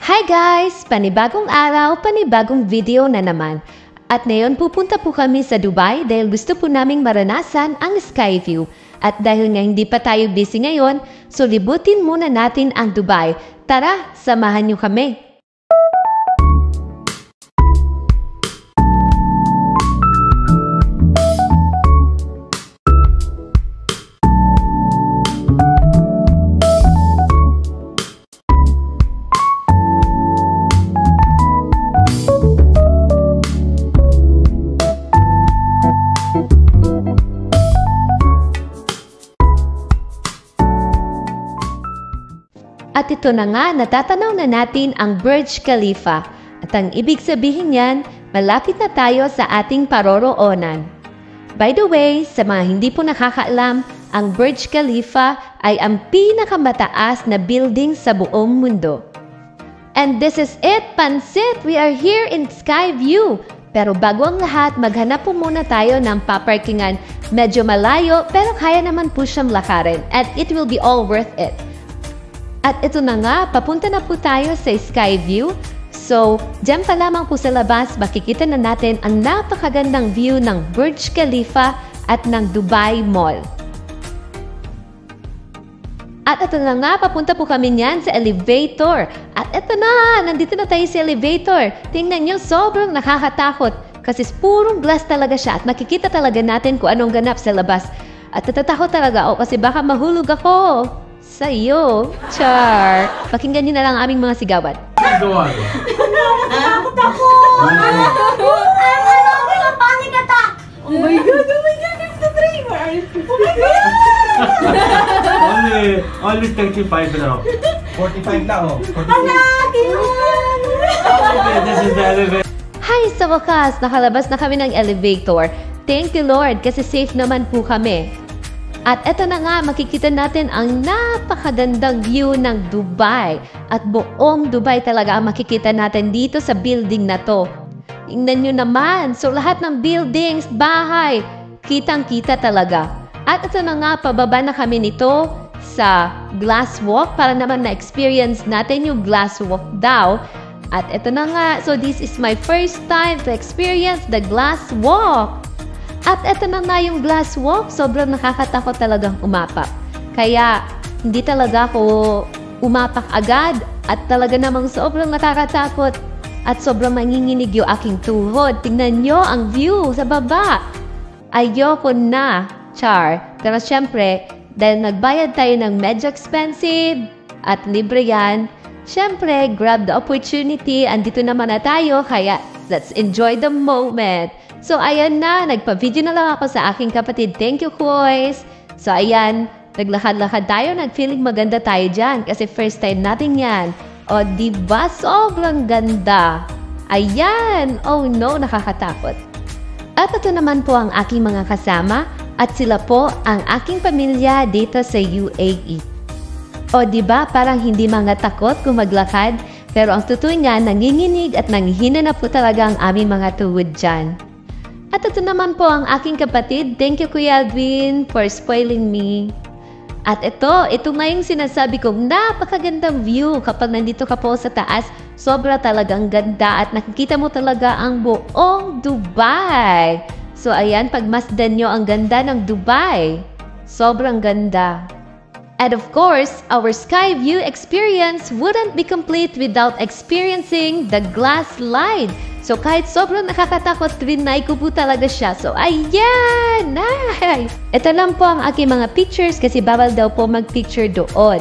Hi guys! Panibagong araw, panibagong video na naman. At ngayon pupunta po kami sa Dubai dahil gusto po naming maranasan ang Skyview. At dahil nga hindi pa tayo busy ngayon, so libutin muna natin ang Dubai. Tara, samahan niyo kami! At ito na nga, natatanaw na natin ang Burj Khalifa. At ang ibig sabihin niyan, malapit na tayo sa ating paroroonan. By the way, sa mga hindi po nakakaalam, ang Burj Khalifa ay ang pinakamataas na building sa buong mundo. And this is it, Pansit! We are here in Skyview! Pero bago ang lahat, maghanap po muna tayo ng paparkingan. Medyo malayo, pero kaya naman po siyang lakarin. And it will be all worth it. At ito na nga, papunta na po tayo sa Skyview. So, dyan pa lamang po sa labas, makikita na natin ang napakagandang view ng Burj Khalifa at ng Dubai Mall. At ito na nga, papunta po kami niyan sa elevator. At ito na, nandito na tayo sa elevator. Tingnan nyo, sobrang nakakatakot. Kasi purong glass talaga siya at makikita talaga natin kung anong ganap sa labas. At natatakot talaga ako kasi baka mahulog ako. Sa iyo, Char. Pakinggan niyo na lang ang aming mga sigawan. Sigawan. Takot ako! Panic attack! Oh my God! Oh my God! It's the train! Where are you? Oh my God! Only 35 now. 45 na oh. 45. This is the elevator. Hi! Sa wakas, nakalabas na kami ng elevator. Thank you, Lord, kasi safe naman po kami. At eto na nga, makikita natin ang napakagandang view ng Dubai. At buong Dubai talaga ang makikita natin dito sa building na to. Tingnan nyo naman, so lahat ng buildings, bahay, kitang-kita talaga. At ito na nga, pababa na kami nito sa glass walk para naman na-experience natin yung glass walk daw. At ito na nga, so this is my first time to experience the glass walk. At eto na nga yung glass walk, sobrang nakakatakot talagang umapak. Kaya hindi talaga ako umapak agad at talaga namang sobrang nakakatakot at sobrang manginginig yung aking tuhod. Tingnan nyo ang view sa baba. Ayoko na, Char. Pero syempre, dahil nagbayad tayo ng medyo expensive at libre yan, syempre, grab the opportunity. Andito naman na tayo, kaya let's enjoy the moment. So, ayan na. Nagpa-video na lang ako sa aking kapatid. Thank you, Koys. So, ayan. Naglakad-lakad tayo. Nag-feeling maganda tayo dyan. Kasi first time natin yan. O, diba? Sobrang ganda. Ayan. Oh, no. Nakakatakot. At ito naman po ang aking mga kasama. At sila po ang aking pamilya dito sa UAE. O, diba? Parang hindi mga takot kung maglakad. Pero ang totoo nga, nanginginig at nanghihina na po talaga ang aming mga tuhod dyan. At ito naman po ang aking kapatid. Thank you, Kuya Alvin, for spoiling me. At ito nga yung sinasabi kong napakagandang view kapag nandito ka po sa taas. Sobra talagang ganda at nakikita mo talaga ang buong Dubai. So ayan, pagmasdan nyo ang ganda ng Dubai. Sobrang ganda. And of course, our Skyview experience wouldn't be complete without experiencing the glass slide. So kahit sobrang nakakatakot, trinay ko po talaga siya. So ayan! Nice! Ito lang po ang aking mga pictures kasi bawal daw po mag-picture doon.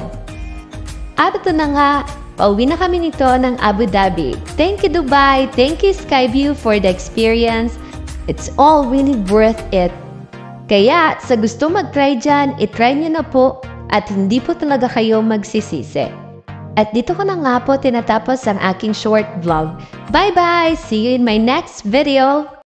At ito na nga, pauwi na kami nito ng Abu Dhabi. Thank you, Dubai! Thank you, Skyview, for the experience. It's all really worth it. Kaya sa gusto mag-try dyan, itry nyo na po at hindi po talaga kayo magsisisi. At dito ko na nga po tinatapos ang aking short vlog. Bye-bye! See you in my next video!